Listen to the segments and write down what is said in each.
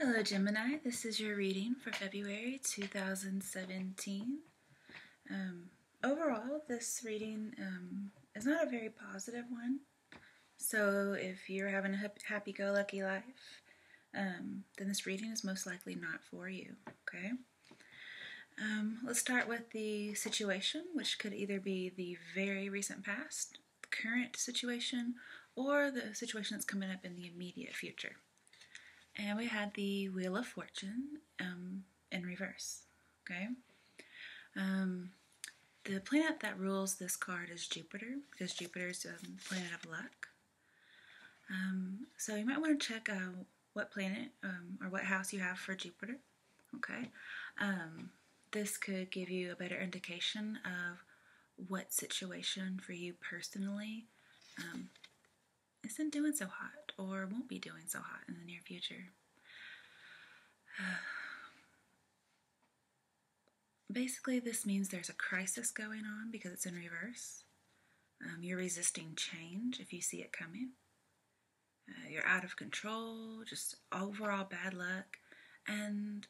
Hello Gemini, this is your reading for February 2017. Overall, this reading is not a very positive one. So if you're having a happy-go-lucky life, then this reading is most likely not for you, okay? Let's start with the situation, which could either be the very recent past, the current situation, or the situation that's coming up in the immediate future. And we had the Wheel of Fortune in reverse, okay? The planet that rules this card is Jupiter, because Jupiter is the planet of luck. So you might want to check what planet or what house you have for Jupiter, okay? This could give you a better indication of what situation for you personally isn't doing so hot or won't be doing so hot in the near future. Basically, this means there's a crisis going on because it's in reverse. You're resisting change if you see it coming. You're out of control, just overall bad luck. And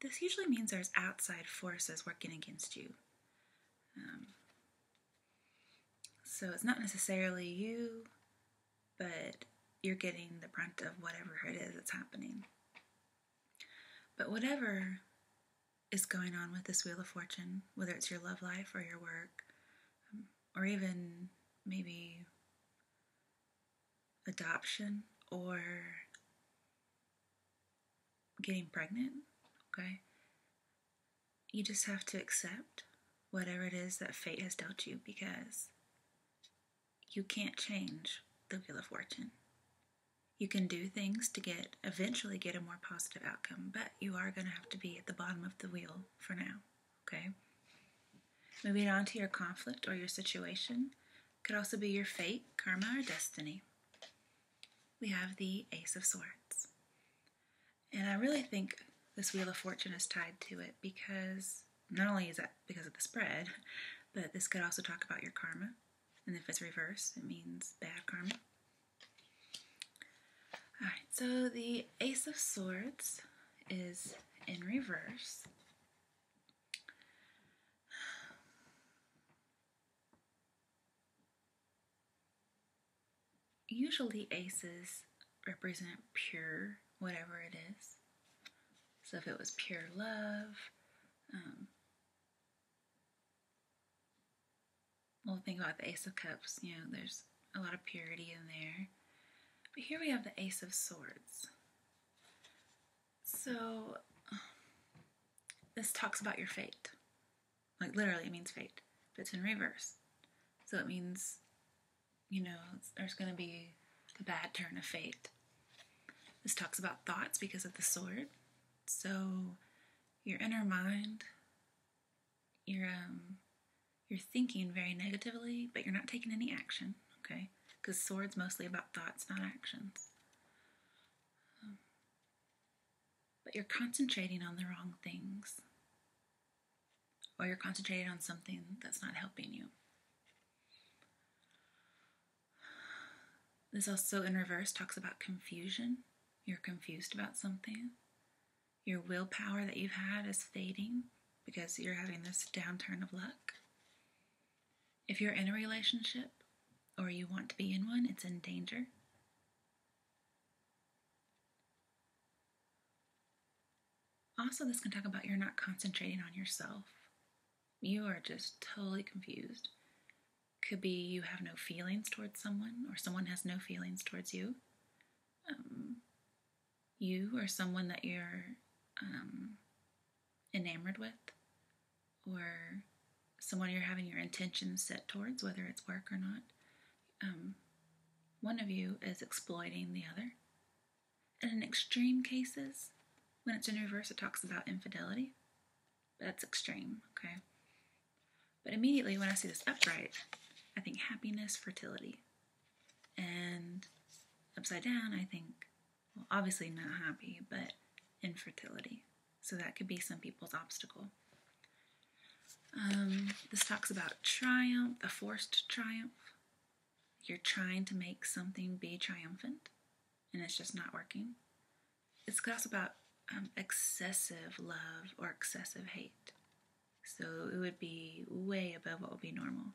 this usually means there's outside forces working against you. So it's not necessarily you, but you're getting the brunt of whatever it is that's happening. But whatever is going on with this Wheel of Fortune, whether it's your love life or your work, or even maybe adoption or getting pregnant, okay? You just have to accept whatever it is that fate has dealt you, because you can't change the Wheel of Fortune. You can do things to eventually get a more positive outcome, but you are going to have to be at the bottom of the wheel for now, okay? Moving on to your conflict or your situation. Could also be your fate, karma, or destiny. We have the Ace of Swords. And I really think this Wheel of Fortune is tied to it, because not only is that because of the spread, but this could also talk about your karma. And if it's reverse, it means bad karma. Alright, so the Ace of Swords is in reverse. Usually aces represent pure whatever it is. So if it was pure love, well, think about the Ace of Cups, there's a lot of purity in there. But here we have the Ace of Swords. So this talks about your fate. Like literally it means fate, but it's in reverse. So it means, there's going to be the bad turn of fate. This talks about thoughts because of the sword. So your inner mind, you're thinking very negatively, but you're not taking any action, okay? Because sword's mostly about thoughts, not actions. But you're concentrating on the wrong things. Or you're concentrating on something that's not helping you. This also in reverse talks about confusion. You're confused about something. Your willpower that you've had is fading because you're having this downturn of luck. If you're in a relationship or you want to be in one, it's in danger. Also, this can talk about you're not concentrating on yourself. You are just totally confused. Could be you have no feelings towards someone, or someone has no feelings towards you. You or someone that you're enamored with, or someone you're having your intentions set towards, whether it's work or not. One of you is exploiting the other. And in extreme cases, when it's in reverse, it talks about infidelity. That's extreme, okay? But immediately when I see this upright, I think happiness, fertility. And upside down, I think, well, obviously not happy, but infertility. So that could be some people's obstacle. This talks about triumph, a forced triumph. You're trying to make something be triumphant, and it's just not working. It's also about excessive love or excessive hate. So it would be way above what would be normal.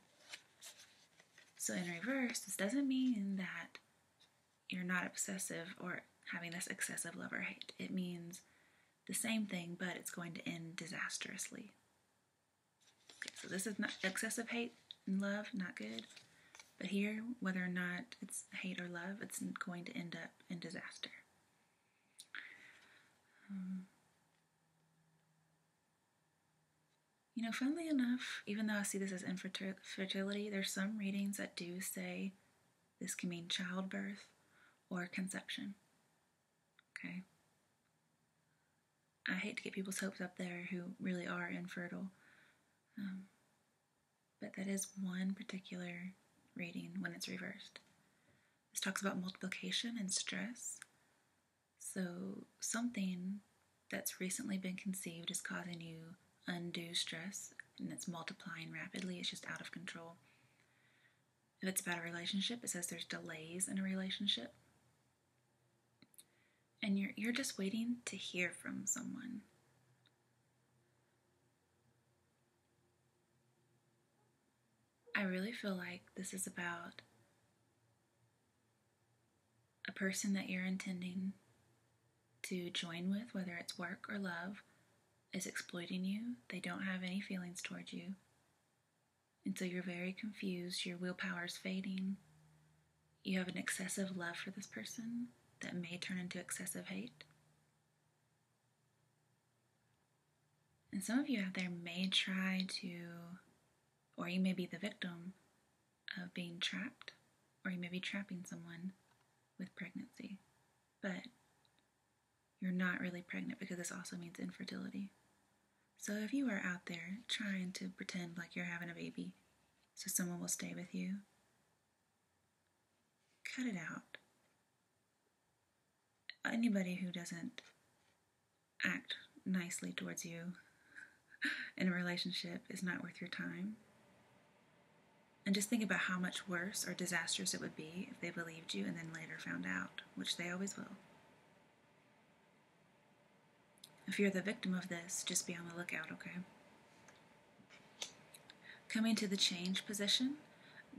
So in reverse, this doesn't mean that you're not obsessive or having this excessive love or hate. It means the same thing, but it's going to end disastrously. Okay, so this is not excessive hate and love, not good. But here, whether or not it's hate or love, it's going to end up in disaster. Funnily enough, even though I see this as infertility, there's some readings that do say this can mean childbirth or conception. Okay? I hate to get people's hopes up there who really are infertile, but that is one particular reading when it's reversed. This talks about multiplication and stress. So something that's recently been conceived is causing you undue stress, and it's multiplying rapidly. It's just out of control. If it's about a relationship, it says there's delays in a relationship. And you're just waiting to hear from someone. I really feel like this is about a person that you're intending to join with, whether it's work or love, is exploiting you. They don't have any feelings towards you. And so you're very confused. Your willpower's fading. You have an excessive love for this person that may turn into excessive hate. And some of you out there may try to, or you may be the victim of being trapped, or you may be trapping someone with pregnancy. But you're not really pregnant, because this also means infertility. So if you are out there trying to pretend like you're having a baby so someone will stay with you, cut it out. Anybody who doesn't act nicely towards you in a relationship is not worth your time. And just think about how much worse or disastrous it would be if they believed you and then later found out, which they always will. If you're the victim of this, just be on the lookout, okay? Coming to the change position,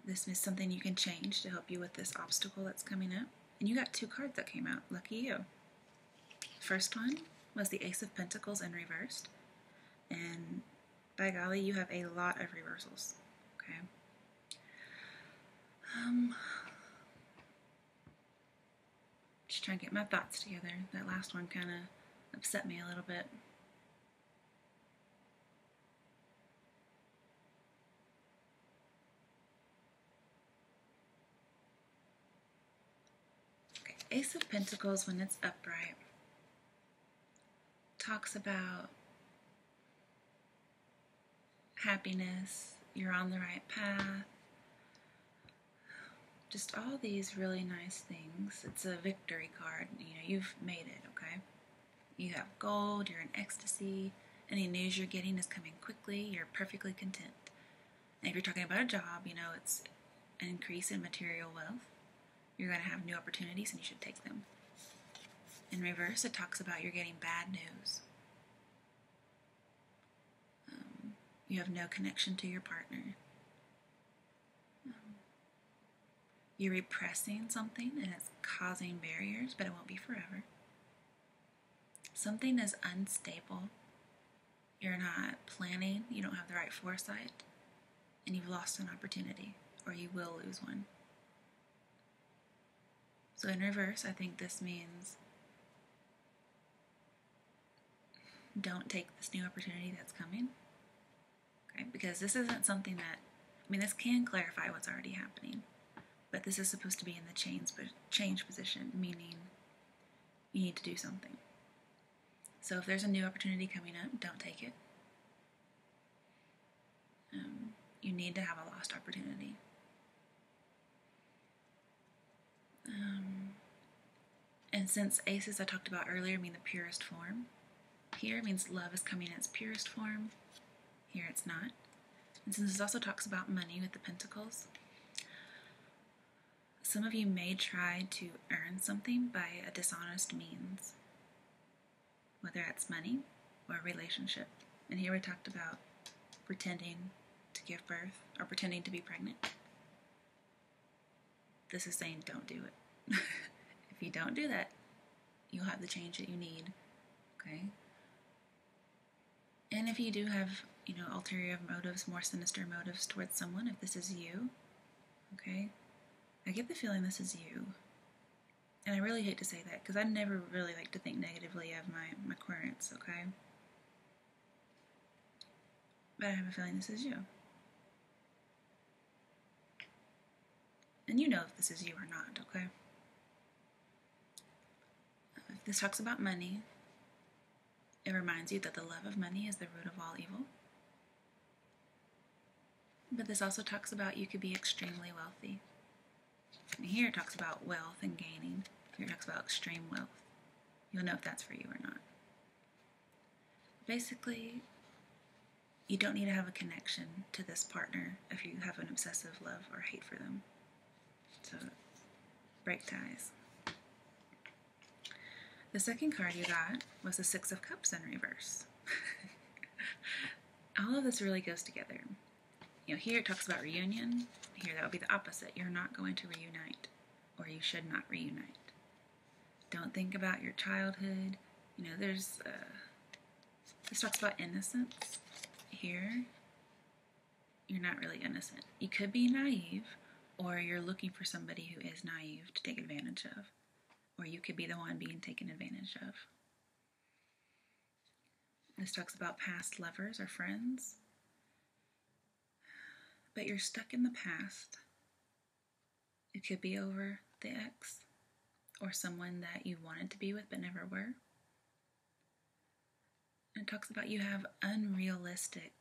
this is something you can change to help you with this obstacle that's coming up. And you got 2 cards that came out. Lucky you. First one was the Ace of Pentacles in reversed. And by golly, you have a lot of reversals, okay? Just trying to get my thoughts together. That last one kind of upset me a little bit. Okay, Ace of Pentacles, when it's upright, talks about happiness, you're on the right path, just all these really nice things. It's a victory card. You've made it, okay? You have gold, you're in ecstasy, any news you're getting is coming quickly, you're perfectly content. And if you're talking about a job, it's an increase in material wealth. You're going to have new opportunities and you should take them. In reverse, it talks about you're getting bad news. You have no connection to your partner. You're repressing something and it's causing barriers, but it won't be forever. Something is unstable. You're not planning, you don't have the right foresight, and you've lost an opportunity, or you will lose one. So in reverse, I think this means don't take this new opportunity that's coming. Okay, because this isn't something that, this can clarify what's already happening, but this is supposed to be in the change position, meaning you need to do something. So if there's a new opportunity coming up, don't take it. You need to have a lost opportunity. And since aces I talked about earlier mean the purest form, here means love is coming in its purest form. Here it's not. And since this also talks about money with the pentacles, some of you may try to earn something by a dishonest means, whether that's money or a relationship. And here we talked about pretending to give birth or pretending to be pregnant. This is saying don't do it. If you don't do that, you'll have the change that you need, okay? And if you do have, ulterior motives, more sinister motives towards someone, if this is you, okay, I get the feeling this is you. And I really hate to say that because I never really like to think negatively of my currents, okay? But I have a feeling this is you. And you know if this is you or not, okay? If this talks about money, it reminds you that the love of money is the root of all evil. But this also talks about you could be extremely wealthy. And here it talks about wealth and gaining. Here it talks about extreme wealth. You'll know if that's for you or not. Basically, you don't need to have a connection to this partner if you have an obsessive love or hate for them. So, break ties. The second card you got was the Six of Cups in reverse. All of this really goes together. Here it talks about reunion. Here that would be the opposite. You're not going to reunite, or you should not reunite. Don't think about your childhood. This talks about innocence. Here, you're not really innocent. You could be naive, or you're looking for somebody who is naive to take advantage of. Or you could be the one being taken advantage of. This talks about past lovers or friends. But you're stuck in the past. It could be over the ex or someone that you wanted to be with but never were. And it talks about you have unrealistic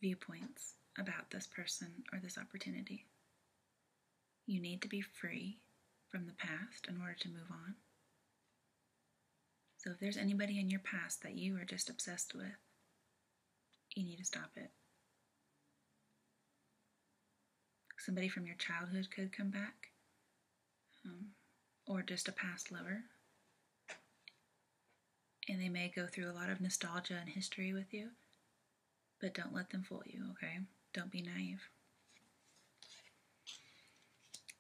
viewpoints about this person or this opportunity. You need to be free from the past in order to move on. So if there's anybody in your past that you are just obsessed with, you need to stop it. Somebody from your childhood could come back, or just a past lover. And they may go through a lot of nostalgia and history with you, but don't let them fool you, okay? Don't be naive.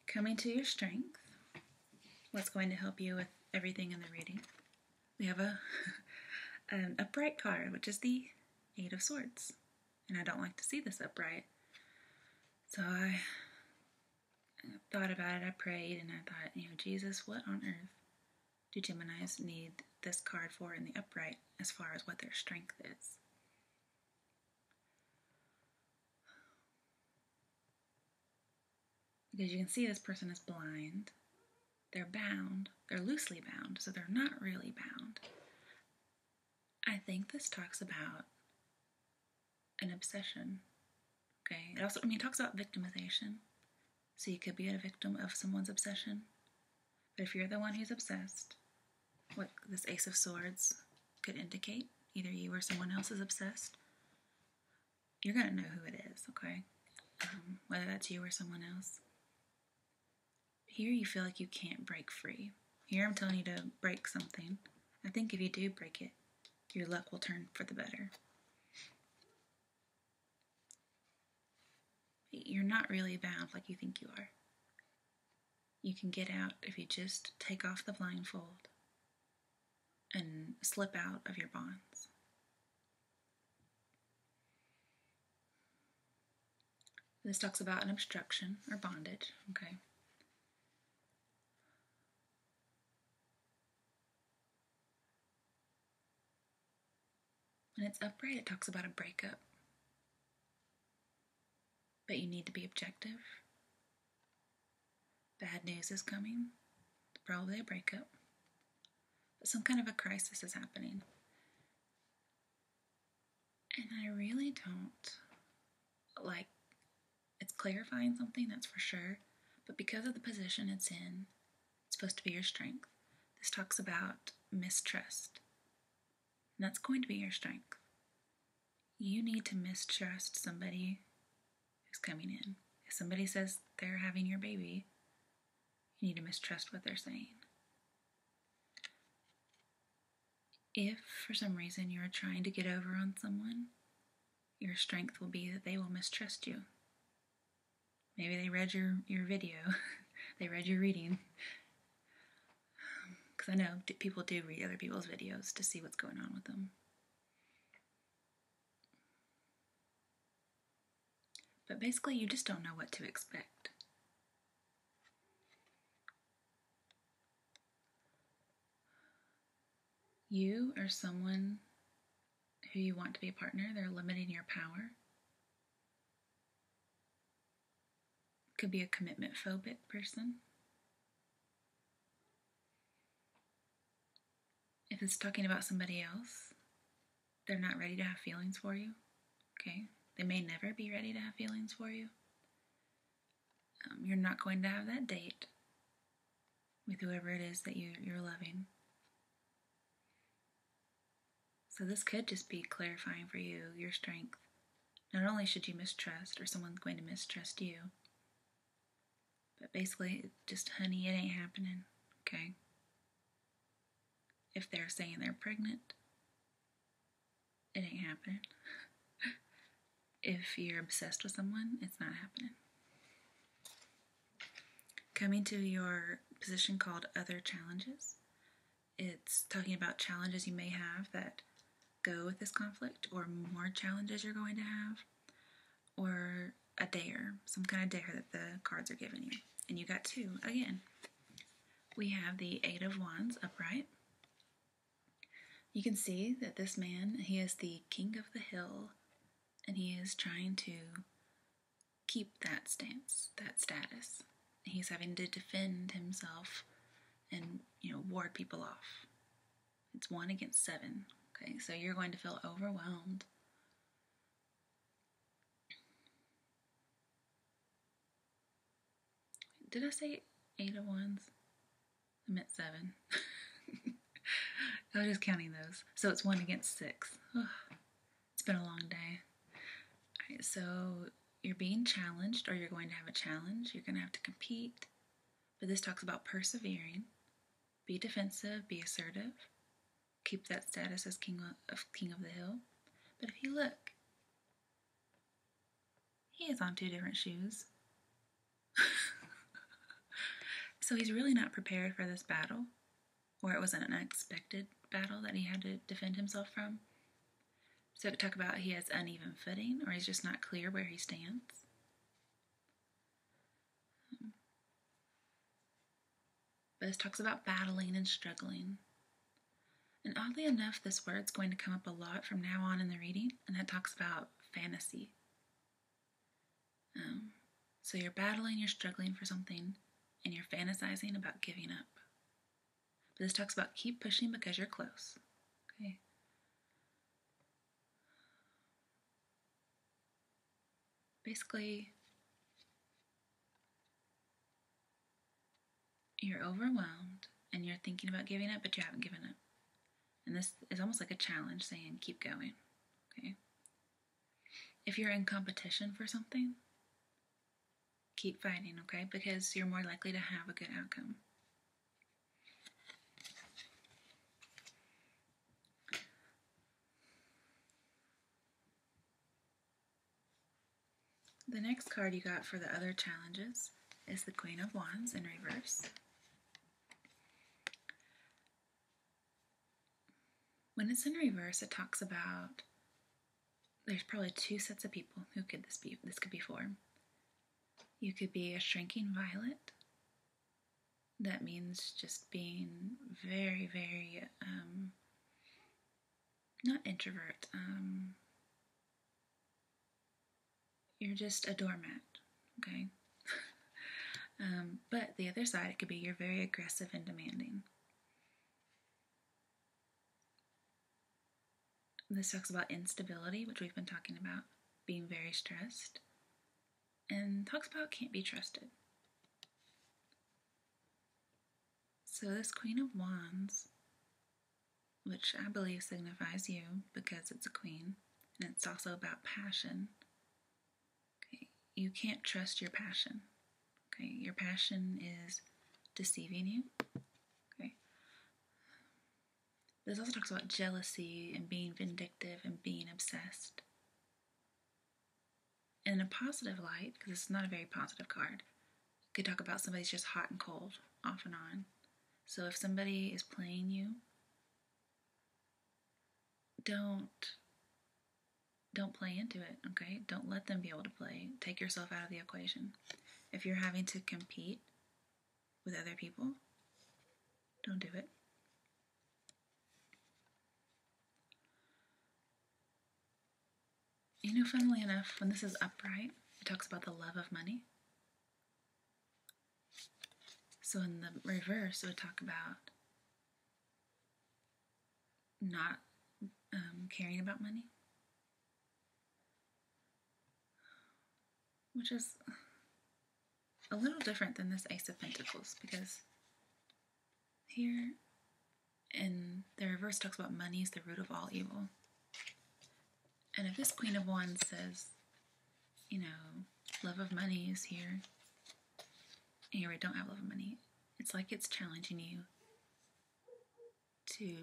Coming to your strength, what's going to help you with everything in the reading? We have an upright card, which is the Eight of Swords. And I don't like to see this upright. So I thought about it, I prayed, and I thought, Jesus, what on earth do Geminis need this card for in the upright as far as what their strength is? Because you can see this person is blind. They're bound. They're loosely bound, so they're not really bound. I think this talks about an obsession. Okay. It talks about victimization. So you could be a victim of someone's obsession. But if you're the one who's obsessed, what this Ace of Swords could indicate, either you or someone else is obsessed, you're going to know who it is, okay? Whether that's you or someone else. Here you feel like you can't break free. Here I'm telling you to break something. I think if you do break it, your luck will turn for the better. You're not really bound like you think you are. You can get out if you just take off the blindfold and slip out of your bonds. This talks about an obstruction or bondage, okay? When it's upright, it talks about a breakup. But you need to be objective. Bad news is coming. Probably a breakup. But some kind of a crisis is happening. And I really don't like, it's clarifying something, that's for sure. But because of the position it's in, it's supposed to be your strength. This talks about mistrust. And that's going to be your strength. You need to mistrust somebody who's coming in, somebody says they're having your baby, you need to mistrust what they're saying. If for some reason you're trying to get over on someone, your strength will be that they will mistrust you. Maybe they read your video. They read your reading. Because I know people do read other people's videos to see what's going on with them. But basically, you just don't know what to expect. You are someone who you want to be a partner. They're limiting your power. Could be a commitment phobic person. If it's talking about somebody else, they're not ready to have feelings for you. Okay? They may never be ready to have feelings for you. You're not going to have that date with whoever it is that you're loving. So this could just be clarifying for you your strength. Not only should you mistrust, or someone's going to mistrust you, but basically, just, honey, it ain't happening, okay? If they're saying they're pregnant, it ain't happening. If you're obsessed with someone, it's not happening. Coming to your position called Other Challenges, it's talking about challenges you may have that go with this conflict, or more challenges you're going to have, or a dare, some kind of dare that the cards are giving you. And you got two again. We have the Eight of Wands upright. You can see that this man, he is the king of the hill, and he is trying to keep that stance, that status. He's having to defend himself and, ward people off. It's 1 against 7. Okay, so you're going to feel overwhelmed. Did I say 8 of Wands? I meant 7. I was just counting those. So it's 1 against 6. Ugh, it's been a long day. All right, so you're being challenged, or you're going to have a challenge. You're going to have to compete. But this talks about persevering. Be defensive, be assertive. Keep that status as king of the hill. But if you look, he is on 2 different shoes. So he's really not prepared for this battle, or it was an unexpected battle that he had to defend himself from. So it could talk about he has uneven footing, or he's just not clear where he stands. But this talks about battling and struggling. And oddly enough, this word's going to come up a lot from now on in the reading, and that talks about fantasy. So you're battling, you're struggling for something, and you're fantasizing about giving up. But this talks about keep pushing because you're close. Okay. Basically, you're overwhelmed and you're thinking about giving up, but you haven't given up. And this is almost like a challenge saying keep going. Okay. If you're in competition for something, keep fighting, okay? Because you're more likely to have a good outcome. The next card you got for the Other Challenges is the Queen of Wands in reverse. When it's in reverse, it talks about there's probably 2 sets of people who this could be for. You could be a shrinking violet. That means just being very, very, not introvert. You're just a doormat, okay? But the other side, it could be you're very aggressive and demanding. This talks about instability, which we've been talking about, being very stressed, and talks about can't be trusted. So this Queen of Wands, which I believe signifies you because it's a queen, and it's also about passion. Okay. you can't trust your passion. Okay, your passion is deceiving you. Okay. This also talks about jealousy and being vindictive and being obsessed. In a positive light, because it's not a very positive card, you could talk about somebody's just hot and cold, off and on. So if somebody is playing you, don't play into it, okay? Don't let them be able to play. Take yourself out of the equation. If you're having to compete with other people, don't do it. You know, funnily enough, when this is upright, it talks about the love of money. So in the reverse, it would talk about not caring about money, which is a little different than this Ace of Pentacles, because here in the reverse talks about money is the root of all evil. And if this Queen of Wands says, you know, love of money is here, and here we don't have love of money, it's like it's challenging you to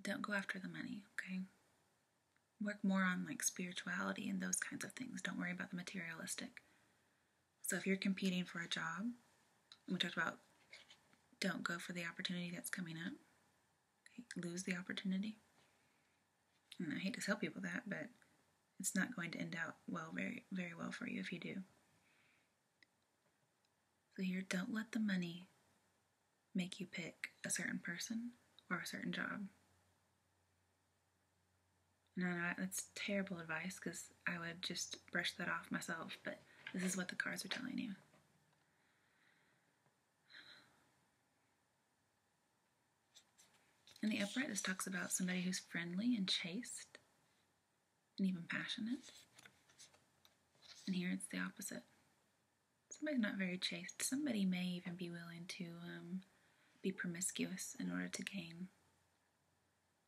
don't go after the money, okay? Work more on like spirituality and those kinds of things. Don't worry about the materialistic. So if you're competing for a job, and we talked about don't go for the opportunity that's coming up, okay? Lose the opportunity. And I hate to tell people that, but it's not going to end out well, very, very well for you if you do. So here, don't let the money make you pick a certain person or a certain job. And I know that's terrible advice because I would just brush that off myself, but this is what the cards are telling you. In the upright, this talks about somebody who's friendly and chaste and even passionate. And here it's the opposite. Somebody's not very chaste. Somebody may even be willing to be promiscuous in order to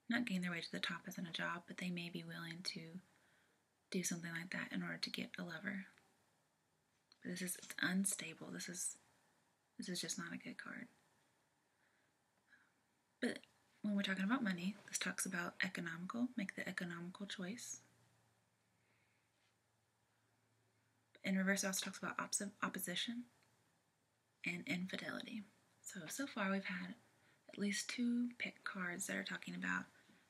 not gain their way to the top as in a job, but they may be willing to do something like that in order to get a lover. But it's unstable. This is just not a good card. But when we're talking about money, this talks about economical. Make the economical choice. In reverse, it also talks about opposition and infidelity. So far we've had at least 2 pick cards that are talking about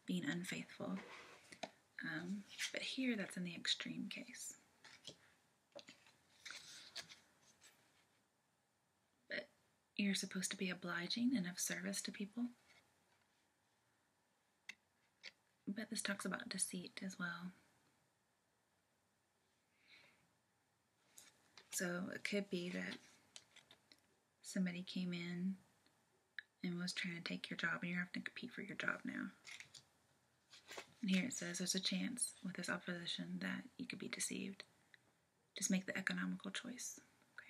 being unfaithful. But here that's in the extreme case. But you're supposed to be obliging and of service to people. But this talks about deceit as well. So it could be that somebody came in and was trying to take your job and you're having to compete for your job now. And here it says there's a chance with this opposition that you could be deceived. Just make the economical choice,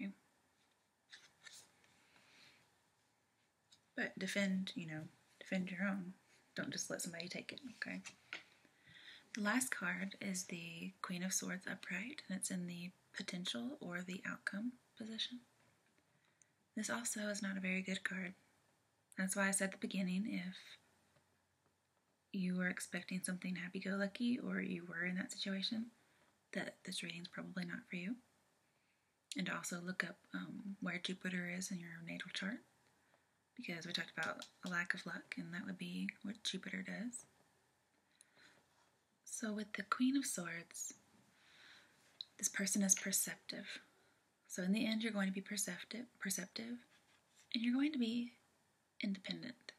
okay? But defend your own. Don't just let somebody take it, okay? The last card is the Queen of Swords upright, and it's in the potential or the outcome position. This also is not a very good card. That's why I said at the beginning, if you were expecting something happy-go-lucky or you were in that situation, that this reading's probably not for you. And also look up where Jupiter is in your natal chart, because we talked about a lack of luck, and that would be what Jupiter does. So with the Queen of Swords, this person is perceptive. So in the end, you're going to be perceptive, and you're going to be independent.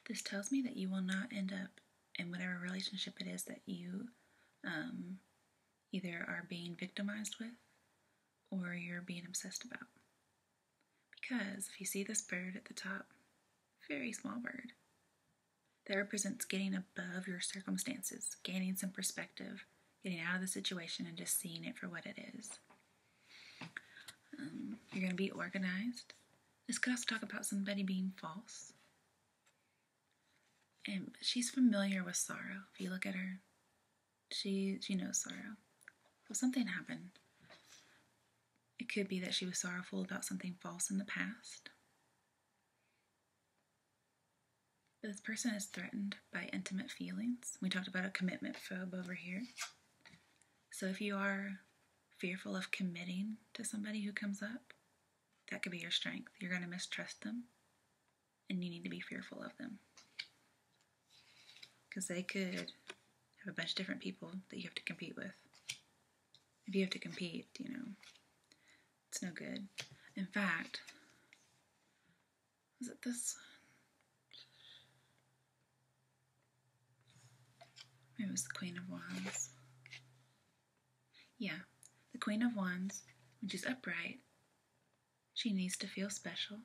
This tells me that you will not end up in whatever relationship it is that you either are being victimized with or you're being obsessed about. Because if you see this bird at the top, very small bird, that represents getting above your circumstances, gaining some perspective, getting out of the situation and just seeing it for what it is. You're going to be organized. This could also talk about somebody being false. And she's familiar with sorrow. If you look at her, she knows sorrow. So something happened. It could be that she was sorrowful about something false in the past. But this person is threatened by intimate feelings. We talked about a commitment phobe over here. So if you are fearful of committing to somebody who comes up, that could be your strength. You're going to mistrust them, and you need to be fearful of them. Because they could have a bunch of different people that you have to compete with. If you have to compete, it's no good. In fact, was it this? Maybe it was the Queen of Wands. Yeah, the Queen of Wands, when she's upright, she needs to feel special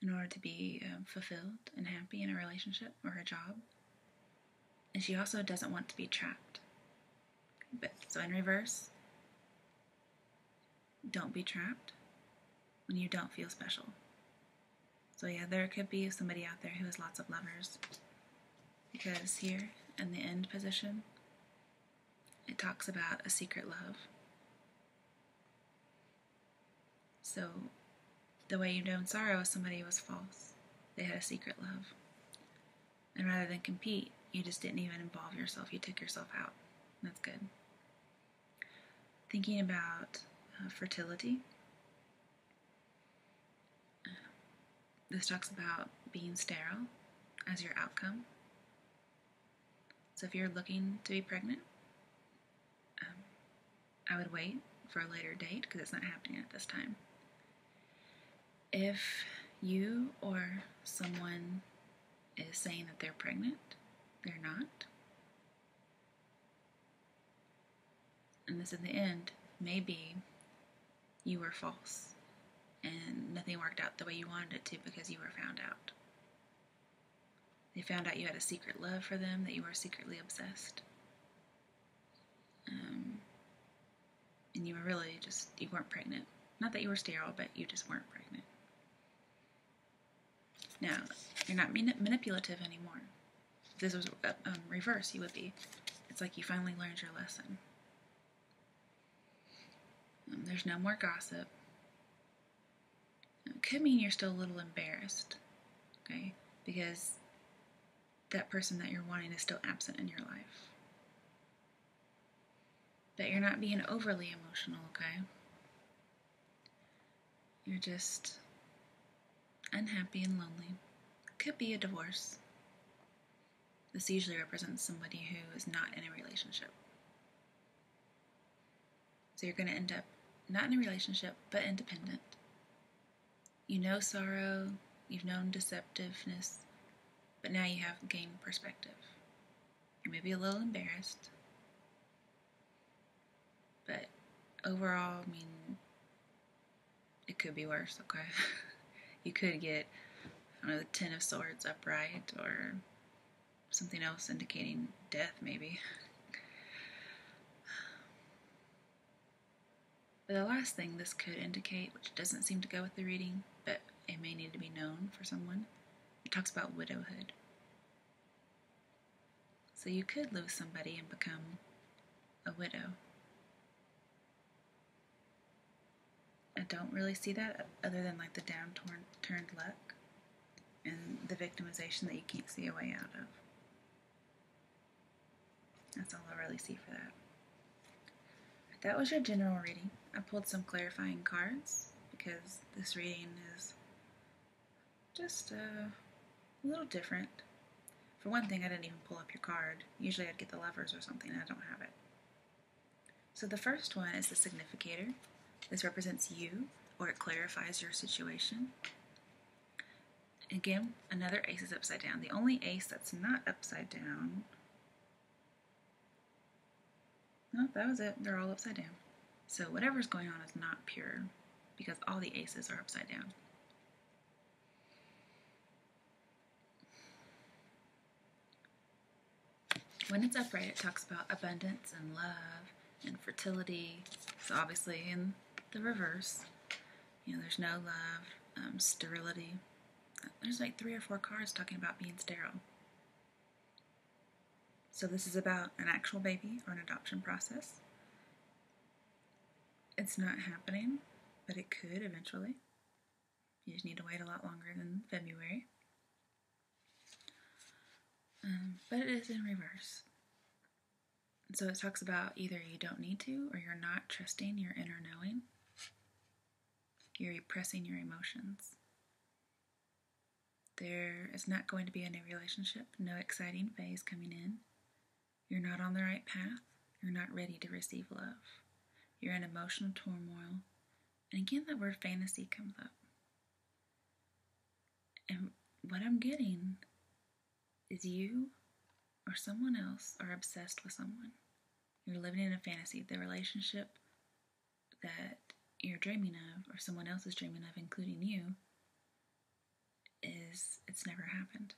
in order to be fulfilled and happy in a relationship or her job. And she also doesn't want to be trapped. So in reverse, don't be trapped when you don't feel special. So yeah, there could be somebody out there who has lots of lovers, because here in the end position, it talks about a secret love. So the way you know in sorrow is somebody was false. They had a secret love. And rather than compete, you just didn't even involve yourself. You took yourself out. That's good. Thinking about fertility. This talks about being sterile as your outcome. So if you're looking to be pregnant, I would wait for a later date because it's not happening at this time. If you or someone is saying that they're pregnant, they're not. And this in the end, maybe you were false and nothing worked out the way you wanted it to because you were found out. They found out you had a secret love for them, that you were secretly obsessed. And you were really you weren't pregnant. Not that you were sterile, but you just weren't pregnant. Now, you're not manipulative anymore. If this was reverse, you would be. It's like you finally learned your lesson. There's no more gossip. It could mean you're still a little embarrassed, okay? Because that person that you're wanting is still absent in your life. That you're not being overly emotional, okay? You're just unhappy and lonely. Could be a divorce. This usually represents somebody who is not in a relationship. So you're going to end up not in a relationship, but independent. You know sorrow, you've known deceptiveness, but now you have gained perspective. You're maybe a little embarrassed, but overall, it could be worse, okay? You could get, the Ten of Swords upright, or something else indicating death, maybe. But the last thing this could indicate, which doesn't seem to go with the reading, but it may need to be known for someone, it talks about widowhood. So you could lose somebody and become a widow. I don't really see that other than the turned luck and the victimization that you can't see a way out of. That's all I really see for that. That was your general reading. I pulled some clarifying cards because this reading is just a little different. For one thing, I didn't even pull up your card. Usually I'd get the Lovers or something, and I don't have it. So the first one is the Significator. This represents you, or it clarifies your situation. Again, another ace is upside down. The only ace that's not upside down... No, that was it. They're all upside down. So whatever's going on is not pure, because all the aces are upside down. When it's upright, it talks about abundance and love and fertility. So obviously in the reverse, there's no love, sterility. There's 3 or 4 cards talking about being sterile. So this is about an actual baby or an adoption process. it's not happening, but it could eventually. You just need to wait a lot longer than February. But it is in reverse. So it talks about either you don't need to or you're not trusting your inner knowing. You're repressing your emotions. There is not going to be a new relationship, no exciting phase coming in. You're not on the right path. You're not ready to receive love. You're in emotional turmoil. And again, that word fantasy comes up. And what I'm getting is you or someone else are obsessed with someone. You're living in a fantasy. The relationship that you're dreaming of, or someone else is dreaming of, including you, it's never happened.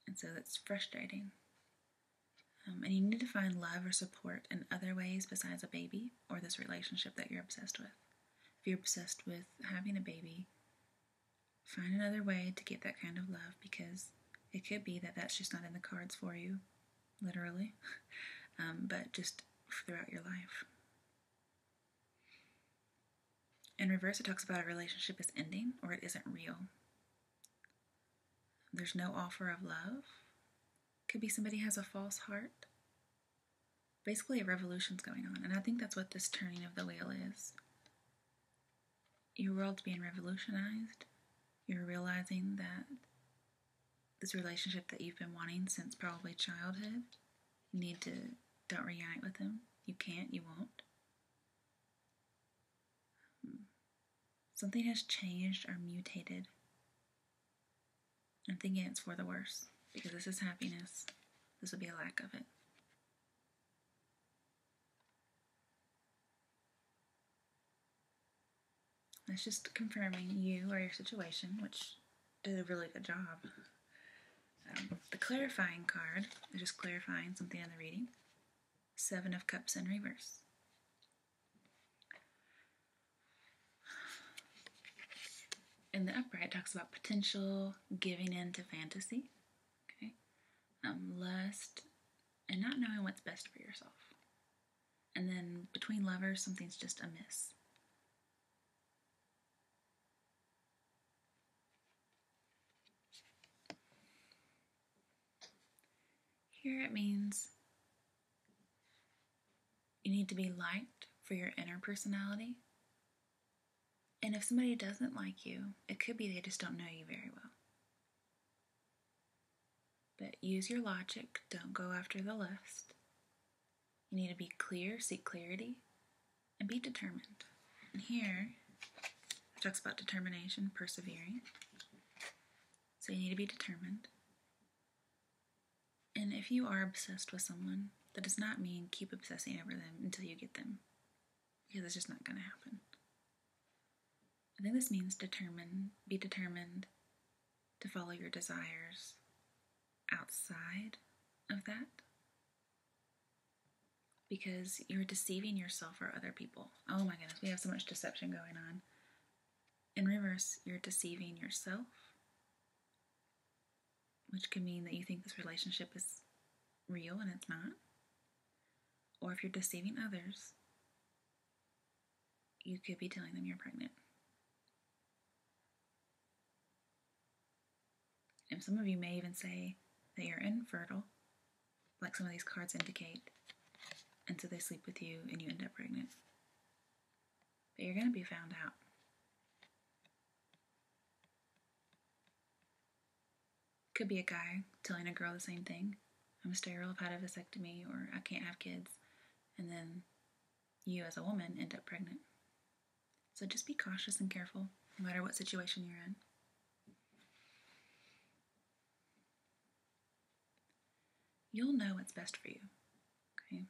And so that's frustrating. And you need to find love or support in other ways besides a baby or this relationship that you're obsessed with. If you're obsessed with having a baby, find another way to get that kind of love, because it could be that that's just not in the cards for you, literally, but just throughout your life. In reverse, it talks about a relationship is ending or it isn't real. There's no offer of love. Could be somebody has a false heart. Basically, a revolution's going on, and I think that's what this turning of the wheel is. Your world's being revolutionized. You're realizing that this relationship that you've been wanting since probably childhood, don't reunite with them. You can't, you won't. Something has changed or mutated. I'm thinking it's for the worse, because this is happiness. This would be a lack of it. That's just confirming you or your situation, which did a really good job. The clarifying card is just clarifying something in the reading. 7 of Cups in reverse. In the upright, it talks about potential, giving in to fantasy, okay, lust, and not knowing what's best for yourself. And then between lovers, something's just amiss. Here it means you need to be liked for your inner personality. And if somebody doesn't like you, it could be they just don't know you very well. But use your logic. Don't go after the lust. You need to be clear, seek clarity, and be determined. And here, it talks about determination, persevering. So you need to be determined. And if you are obsessed with someone, that does not mean keep obsessing over them until you get them, because it's just not going to happen. I think this means be determined to follow your desires outside of that, because you're deceiving yourself or other people. Oh my goodness, we have so much deception going on. In reverse, you're deceiving yourself, which could mean that you think this relationship is real and it's not. Or if you're deceiving others, you could be telling them you're pregnant. And some of you may even say that you're infertile, like some of these cards indicate, and so they sleep with you and you end up pregnant. But you're going to be found out. Could be a guy telling a girl the same thing. I'm sterile, I've had a vasectomy, or I can't have kids. And then you as a woman end up pregnant. So just be cautious and careful, no matter what situation you're in. You'll know what's best for you, okay?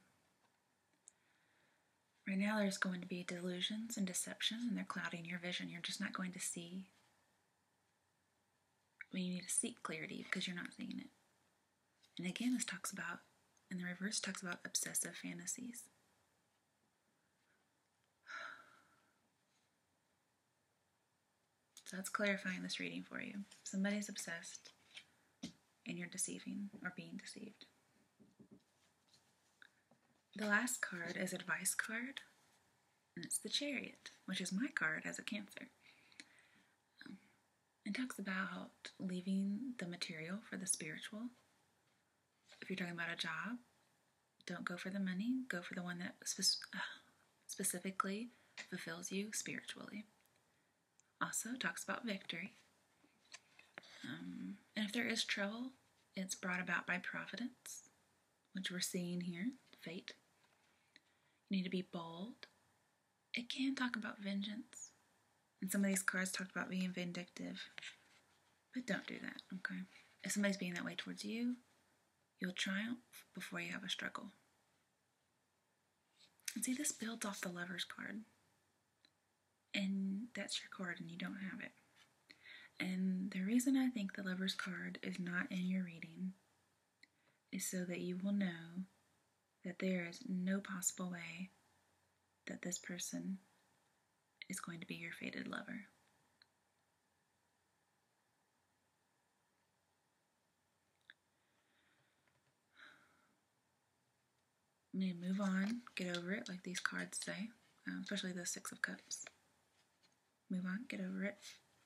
Right now there's going to be delusions and deception, and they're clouding your vision. You're just not going to see. You need to seek clarity because you're not seeing it. And again, this talks about, in the reverse, talks about obsessive fantasies. So that's clarifying this reading for you. Somebody's obsessed and you're deceiving or being deceived. The last card is Advice card, and it's the Chariot, which is my card as a Cancer. It talks about leaving the material for the spiritual. If you're talking about a job, don't go for the money, go for the one that specifically fulfills you spiritually. Also talks about victory. And if there is trouble, it's brought about by providence, which we're seeing here, fate. You need to be bold. It can talk about vengeance. And some of these cards talked about being vindictive. But don't do that, okay? If somebody's being that way towards you, you'll triumph before you have a struggle. And see, this builds off the Lover's card. And that's your card and you don't have it. And the reason I think the Lover's card is not in your reading is so that you will know that there is no possible way that this person is going to be your fated lover. I'm going to move on, get over it, like these cards say, especially the Six of Cups. Move on, get over it,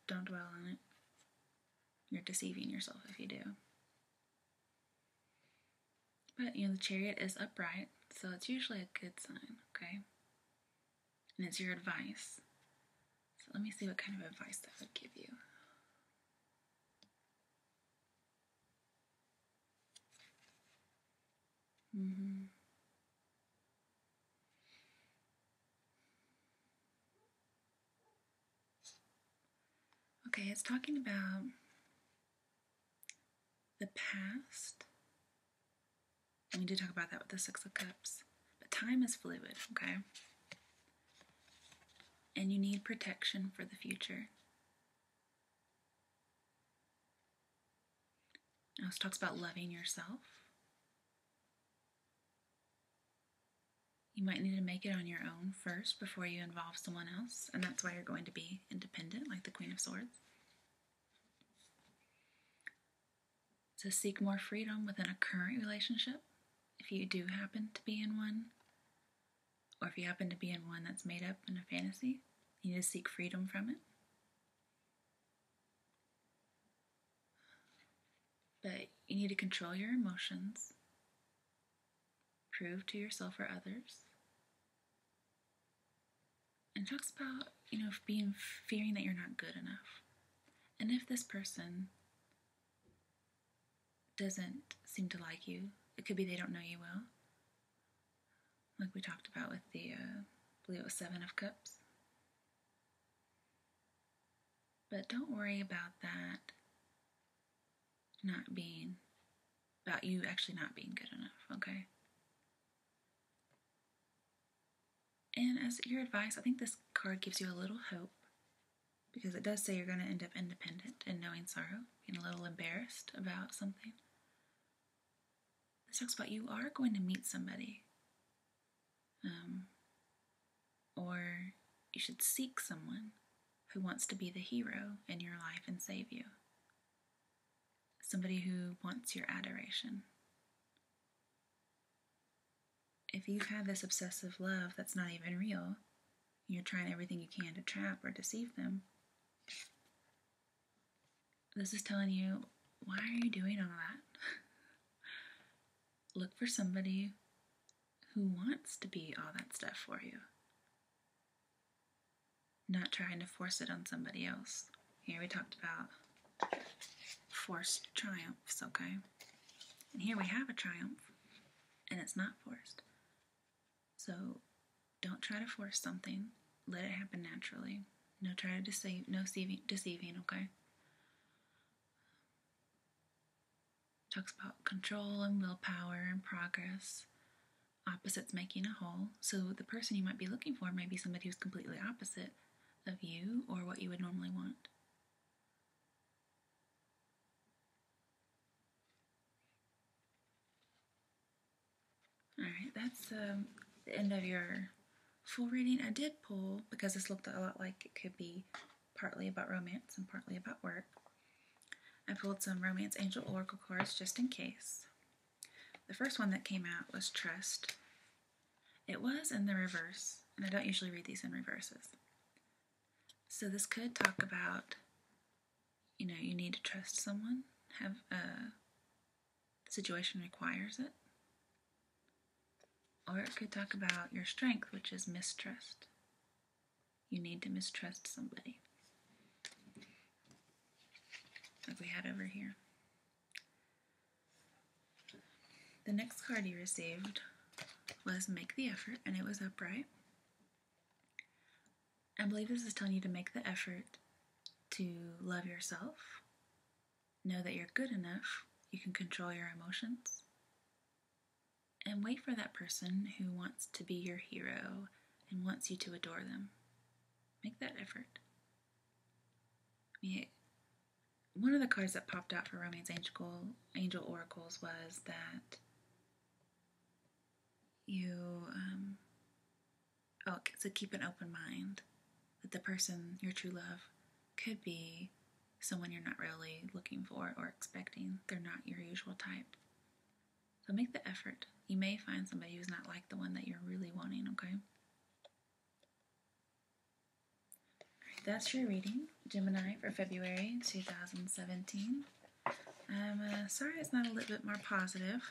don't dwell on it. You're deceiving yourself if you do. But, the Chariot is upright, so it's usually a good sign, okay? And it's your advice. So let me see what kind of advice that would give you. Okay, it's talking about the past. And we did talk about that with the Six of Cups. But time is fluid, okay? And you need protection for the future. It also talks about loving yourself. You might need to make it on your own first before you involve someone else, and that's why you're going to be independent, like the Queen of Swords. To seek more freedom within a current relationship, if you do happen to be in one, or if you happen to be in one that's made up in a fantasy, you need to seek freedom from it. But you need to control your emotions, prove to yourself or others. And it talks about, fearing that you're not good enough. And if this person doesn't seem to like you, it could be they don't know you well. Like we talked about with the, I believe it was Seven of Cups. But don't worry about that about you actually not being good enough, okay? And as your advice, I think this card gives you a little hope, because it does say you're going to end up independent and knowing sorrow, being a little embarrassed about something. This talks about you are going to meet somebody, or you should seek someone who wants to be the hero in your life and save you. Somebody who wants your adoration. If you've had this obsessive love that's not even real, and you're trying everything you can to trap or deceive them, this is telling you, why are you doing all that? Look for somebody who wants to be all that stuff for you. Not trying to force it on somebody else. Here we talked about forced triumphs, okay? And here we have a triumph, and it's not forced. So don't try to force something. Let it happen naturally. No try to deceive, no deceiving, okay? Talks about control and willpower and progress. Opposites making a whole. So the person you might be looking for may be somebody who's completely opposite of you or what you would normally want. Alright, that's the end of your full reading. I did pull, because this looked a lot like it could be partly about romance and partly about work, I pulled some Romance Angel Oracle cards just in case. The first one that came out was Trust. It was in the reverse, and I don't usually read these in reverses. So this could talk about, you need to trust someone, the situation requires it. Or it could talk about your strength, which is mistrust. You need to mistrust somebody. Like we had over here. The next card you received was make the effort, and it was upright. I believe this is telling you to make the effort to love yourself, know that you're good enough, you can control your emotions, and wait for that person who wants to be your hero and wants you to adore them. Make that effort. One of the cards that popped out for Romance Angel Oracles was that so keep an open mind that the person, your true love, could be someone you're not really looking for or expecting. They're not your usual type. So make the effort. You may find somebody who's not like the one that you're really wanting, okay? Alright, that's your reading, Gemini, for February 2017. I'm sorry it's not a little bit more positive,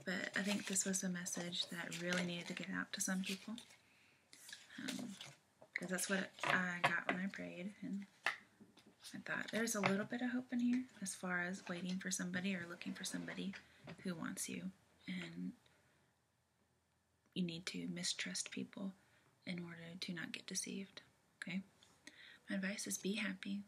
but I think this was a message that really needed to get out to some people. Because that's what I got when I prayed, and I thought there's a little bit of hope in here as far as waiting for somebody or looking for somebody who wants you, and you need to mistrust people in order to not get deceived, okay? My advice is be happy,